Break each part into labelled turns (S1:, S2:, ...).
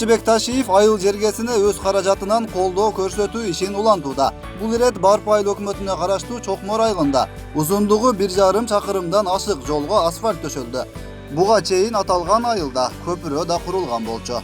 S1: Капчы Бекташиев айыл жергесине өз каражатынан колдоо көрсөтүү ишин улантууда. Бул ирет Барпы айыл өкмөтүнө караштуу Чокмор айылында узундугу 1,5 чакырымдан ашык жолго асфальт төшөлдү. Буга чейин аталган айылда көпүрө да курулган болчу.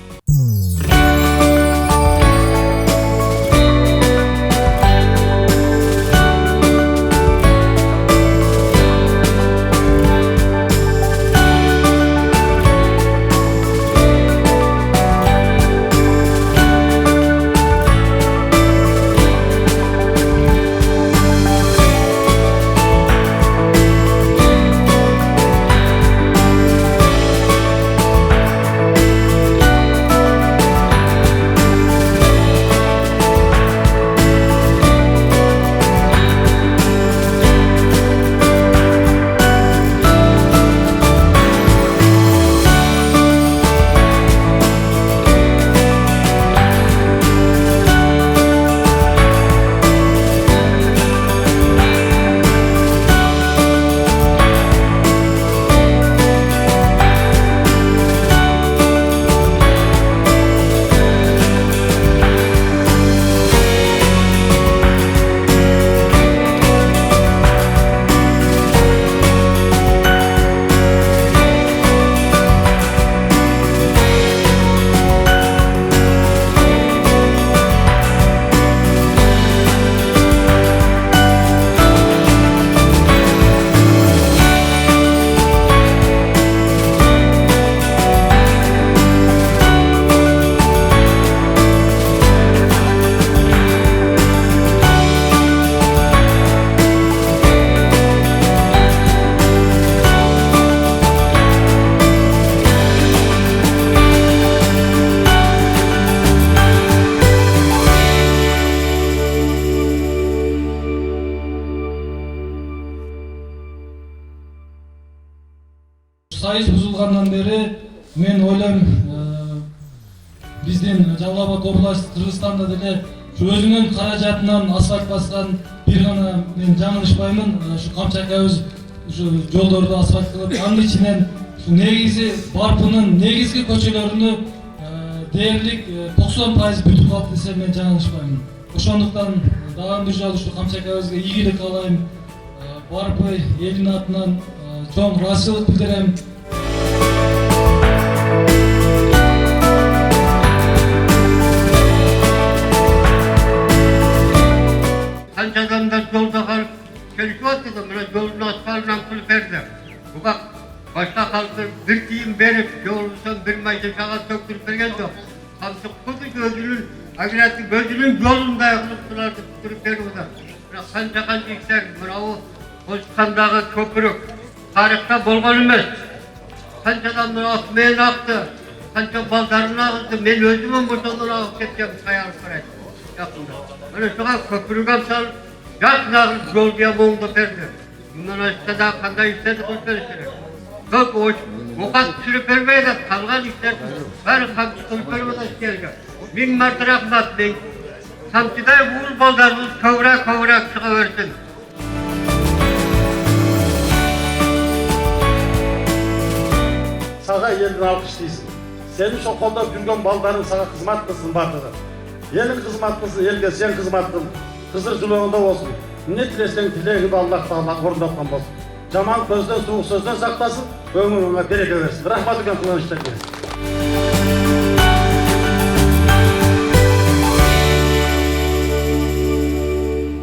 S2: Сайыз бузулгандан бери мен ойлойм биздин Жалал Абад областы Кыргызстанда деле өзүнүн каражатынан асфальт баскан бир гана мен жаңылышпаймын. Ушу Камчы акабыз ушу жолдорду асфальт кылып, анын ичинен ушу негизи Барпынын негизги көчөлөрүнү дээрлик 90% бүтүп калды десем мен жаңылышпаймын. Ошондуктан дагы бир жолу ушу Камчы акабызга ийгилик каалайм. Барпы элдин атынан чоң ыраазычылык билдирем.
S3: Kança adamlar yolda kalıp çalışıyor da bana yolun asfaltından kılıp verdi. Bu bak başka kalkır bir tiyim verip yolundan bir mayda şakat söktürüp vergen de kamçı kutu gözünün agiratı gözünün yolunda yakılıp durardı tuturup veriyor da. Kança işler bravo Koçkandağı köprük tarihte bolgan emes. Kança adamlar atmayan aktı. Kança baldarına aktı. Men özümün buradan akıp keteceğim kayalıp karaydı. Yakında. Öyle şuna köprü kapsal, yakına yol diye boğunda verdi. Bundan aşağıda daha kanday işlerdi kılıp verirler. Çok o kat sürüp vermeye de kalgan işlerdi. Her kamçı kılıp vermeye de işlerdi. Min martı rahmat deyin. Kamçıda buğul baldarınız kavrak çıkıversin.
S4: Sağa elini alkışlıysın. Senin şu kolda yürgen baldarın sana hizmet kılsın bardığı. Elin hizmet kılsın, elge sen hizmet kıl. Kızır zulüğünde olsun. Ne tilesen dileğini Allah Teala orundaktan olsun. Caman gözden, soğuk sözden saklasın, ömrüne bereke versin. Rahmat eken kullanışlar gelsin.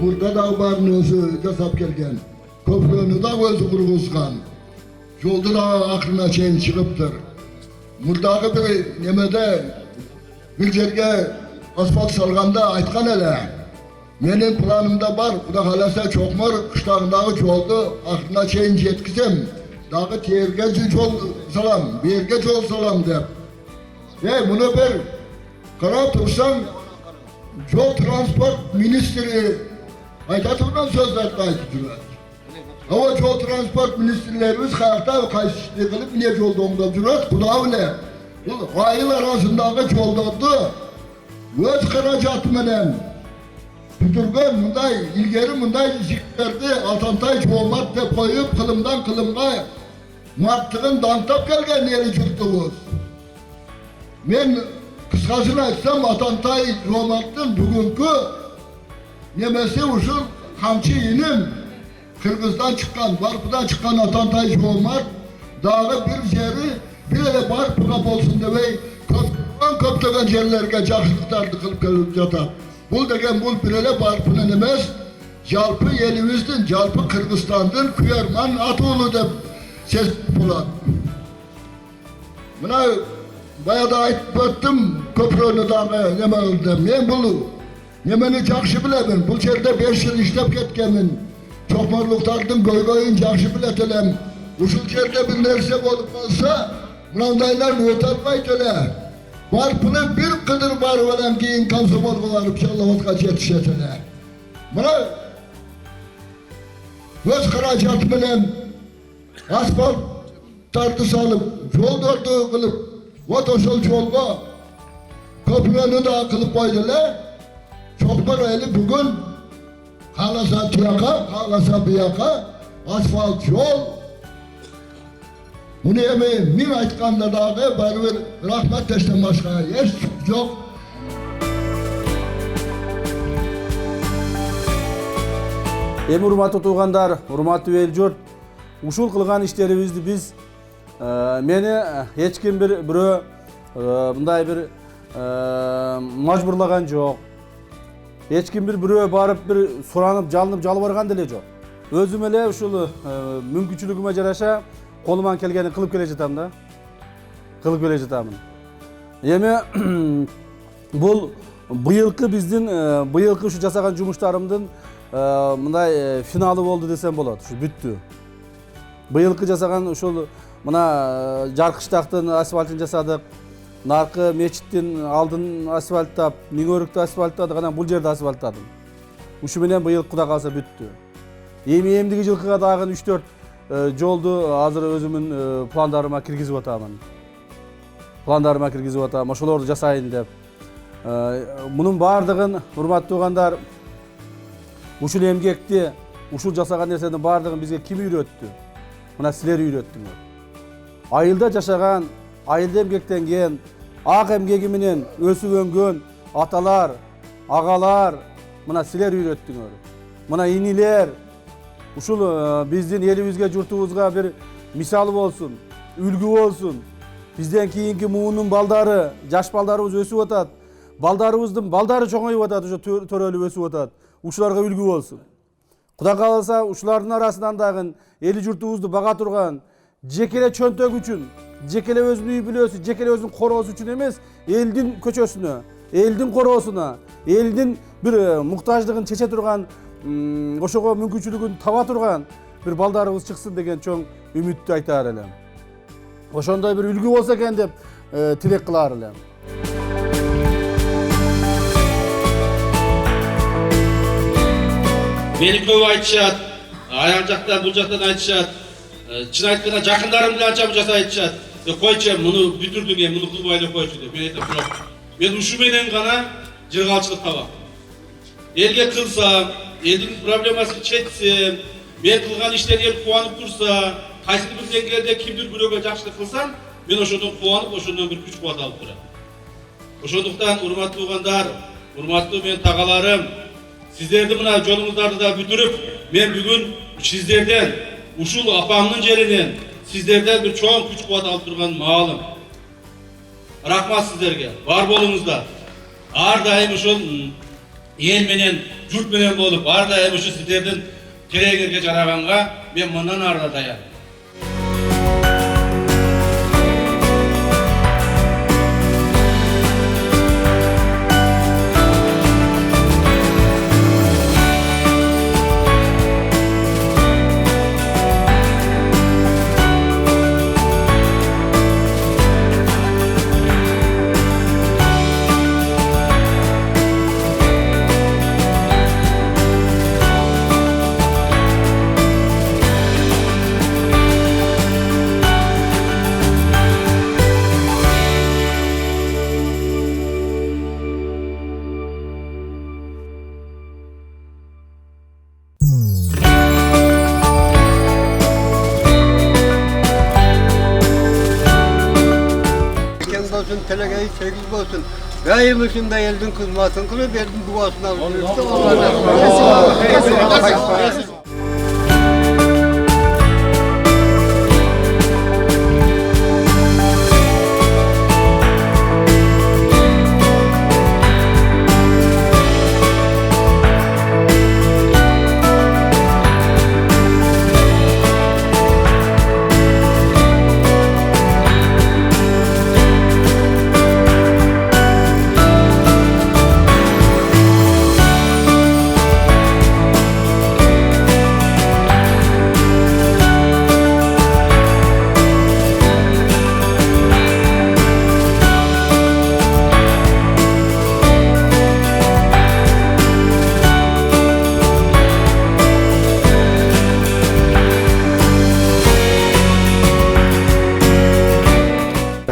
S5: Burada da barın özü jasap kelgen. Köprünü da özü kurguzgan. Yolda da aklına çeyin çıkıptır. Murdagı bir nemede bir yerge asfalt salganda aytkan ele. Menin planımda var, Kuda kalasa Çokmor kışlağındaki yoldu aklına çeyin yetkizem. Dağı tergeci yol salam, bir yerge yol salam der. Ve bunu bir kara tursan yol transport ministri aytatırdan sözler aytıcılar. Hava yol transport ministrlerimiz hayata kayışlı kılıp ne yolda onda duruyor, bu da öyle. Ayıl arasındaki yolda oldu, öz karacatmenen tuturgan bunday, ilgeri bunday işiklerdi, altantay çoğumat de koyup kılımdan kılımga muattığın dantap gelgen yeri çıktığız. Men Kıskasını aytsam Atantay Romat'ın bugünkü nemesi uşul hamçı inim Kırgız'dan çıkan, Barpı'dan çıkan Atantay Romat dağı bir yeri bir de Barpı'na bolsun demey köptegen yerlerge jakşılıklardı kılıp gelip jatar. Bul degen bul birele Barpı'nın emes Jalpı elimizdin, Jalpı Kırgızstan'dın Kuyarman Atoğlu dep ses bulan. Buna bayada aytip öttüm köprünü dağı neme öldüm. Men bunu nemeni jakşı bilemin. Bu yerde 5 yıl işlep ketkemin. Çokmarlıklardan goygoyun jakşı biletilem. Uşul yerde bir nerse bolup olsa mınandaylar ötermay töle. Barpını bir kıdır var veren giyin kansoborgular inşallah otkaç yetişetele. Buna göz karacat bilen asfalt tartı alıp yol dördüğü kılıp otosol yolga köprünü de kılıp koydular. Çoklar eli bugün kalasa tiyaka, kalasa biyaka asfalt yol. Bunu emeği min aytkanda dağı bari bir rahmet teşten başka hiç yok.
S6: Эми урматтуу туугандар, урматтуу эл журт, ушул кылган иштерибизди биз мени эч ким бирөө мындай бир мажбурлаган жок. Эч ким бирөө барып бир суранып, жалынып, жалбарган деле жок. Өзүм эле ушул мүмкүнчүлүгүмө жараша колуман келгенин кылып келе жатам да. Кылып келе жатамын. Эми бул быйылкы биздин быйылкы ушу жасаган жумуштарымдын мындай финалы болду десем болот. Ушу бүттү. Быйылкы жасаган ушул мына Жаркыштактын асфальтын жасадык. Наркы мечиттин алдын асфальттап, Миңөрүктү асфальттадык, анан бул жерди асфальттадым. Ушу менен быйыл Кудай калса бүттү. Эмдиги жылкыга дагы 3-4 жолду азыр өзүмүн пландарыма киргизип атамын. Ошолорду жасайын деп. Мунун баардыгын урматтуу туугандар ушул эмгекти, ушул жасаган нерсенин баардыгын бизге ким үйрөттү? Мына силер үйрөттүңөр. Айылда жашаган, айылда эмгектенген, ак эмгеги менен өсүп өнгөн аталар, агалар мына силер үйрөттүңөр. Мына инилер ушул биздин элибизге, журтубузга бир мисал болсун, үлгү болсун. Бизден кийинки муунун балдары, жаш балдарыбыз өсүп атат. Балдарыбыздын балдары чоңоюп атат, ошо төрөлүп өсүп атат. Ушуларга үлгү болсун. Кудай кааласа ушулардын арасынан дагы эли журтубузду бага турган жекеле чөнтөк үчүн, жекеле өзүнүн үй бүлөсү, жекеле өзүнүн короосу үчүн эмес, элдин көчөсүнө, элдин короосуна, элдин бир муктаждыгын чече турган, ошого мүмкүнчүлүгүн таба турган бир балдарыбыз чыксын деген чоң үмүттү айтаар элем. Ошондой бир үлгү болсо экен деп тилек кылаар элем.
S7: Meni көп айтышат, аяк жактан, бул жактан айтышат. Чын айтканда жакындарым менен анча жаса айтышат. Койчу, муну бүтүрдүң, муну кылбай эле койчу деп. Мен айтам, жок. Мен ушу менен гана жыргалчылык табам. Элге кылсам, элдин проблемасын чечсем, мен кылган иштерге эл кубанып турса, кайсы бир деңгээлде кимдир бирөөгө жакшылык кылсам, мен ошондон кубанып, ошондон бир күч кубат алып турам. Ошондуктан урматтуу туугандар, урматтуу менин тагаларым, сиздерди мына жолуңуздарды да бүтүрүп, мен бүгүн сиздерден, ушул апамдын жеринен, сиздерден бир чоң күч кубат алып турган маалым. Рахмат сиздерге, бар болуңуздар. Ар дайым ушул эл менен, журт менен болуп, ар дайым ушу сиздердин керегиңерге жараганга мен мындан ары да даяр.
S3: Olsun, telegeyi 8 olsun. Daim uşunda eldin kızmasın kılıp eldin duasını alıştırıp da Allah'ın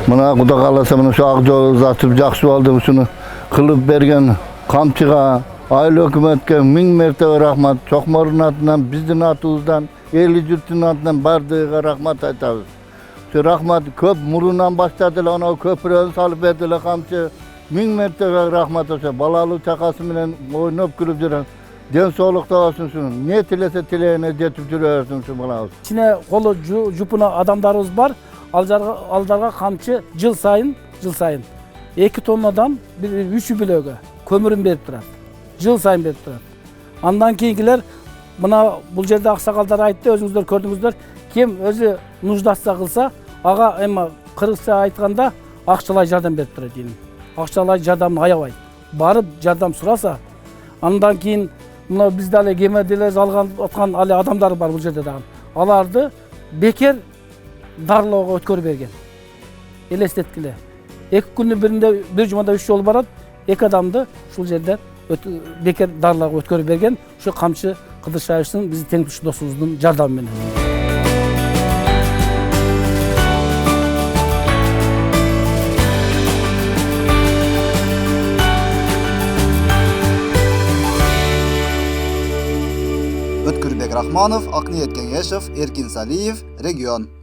S5: Mına Kuda kalasa mına şu Akjol uzatıp jakşı oldu şunu kılıp bergen kamçıga, aile hükümetke ming mertebe rahmat. Çokmor'un atından, bizdin atımızdan, eli yurtun atından bardığıga rahmat aytabız. Şu rahmat köp murundan başladılar, ona köprüye salıp verdiler kamçı. Ming mertebe rahmat olsa, balalı çakası bilen oynayıp gülüp duran. Den soğlukta olsun şunu. Ne tilese tileğine jetip duruyorsun şu bana olsun.
S6: İçine kolu jupuna adamlarımız var. Aldarga kamçı jıl sayın 2 tonnadan 3 bilöge kömürün berip turat. Jıl sayın berip turat. Andan keyinkiler buna bu jerde aksakallar aytты, özüңүздөр көрдүңүздөр. Kim özü нуждасы kılsa, aga emma kırıkça aytkanda akçalay jardam berip turat дейм. Акчалай жардамды аябайт. Барып жардам сураса, андан кийин мына бизде эле кемеделер алган аткан эле адамдар бар бул жерде дагы. Аларды бекер дарлоого өткөрүп берген. Элестеткиле. 2 күндүн биринде бир жумада 3 жолу барат, 2 адамды ушул жерде бекер дарлоого өткөрүп берген. Ушу камчы Кыдыршаевичтин биздин теңдеш досубуздун жардамы менен.
S1: Өткүрбек Рахманов, Акниет Кеңешев, Эркин Салиев, Регион.